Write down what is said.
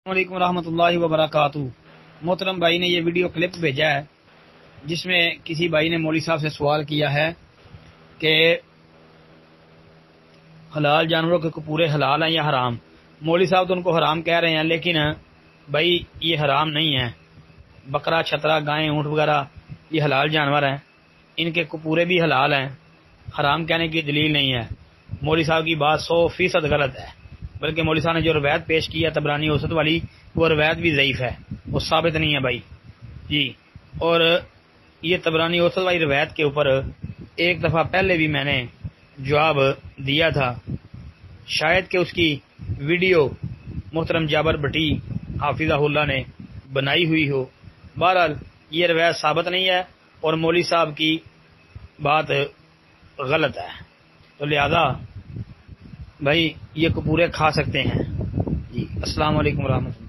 علیکم ورحمۃ اللہ وبرکاتہ۔ محترم بھائی نے یہ ویڈیو کلپ بھیجا ہے جس میں کسی بھائی نے مولوی صاحب سے سوال کیا ہے کہ حلال جانوروں کے پورے حلال ہیں یا حرام۔ مولوی صاحب تو ان کو حرام کہہ رہے ہیں، لیکن بھائی یہ حرام نہیں ہے۔ بکرا، چھترا، گائیں، اونٹ وغیرہ یہ حلال جانور ہیں، ان کے پورے بھی حلال ہیں، حرام کہنے کی دلیل نہیں ہے۔ مولوی صاحب کی بات 100% غلط ہے، بلکہ مولوی صاحب نے جو روایت پیش کی ہے طبرانی اوسط والی، وہ روایت بھی ضعیف ہے، وہ ثابت نہیں ہے بھائی جی۔ اور یہ طبرانی اوسط والی روایت کے اوپر ایک دفعہ پہلے بھی میں نے جواب دیا تھا، شاید کہ اس کی ویڈیو محترم جابر بٹی حافظہ اللہ نے بنائی ہوئی ہو۔ بہرحال یہ روایت ثابت نہیں ہے اور مولوی صاحب کی بات غلط ہے، تو لہذا بھائی یہ کپورے کھا سکتے ہیں جی۔ السلام علیکم ورحمۃ اللہ۔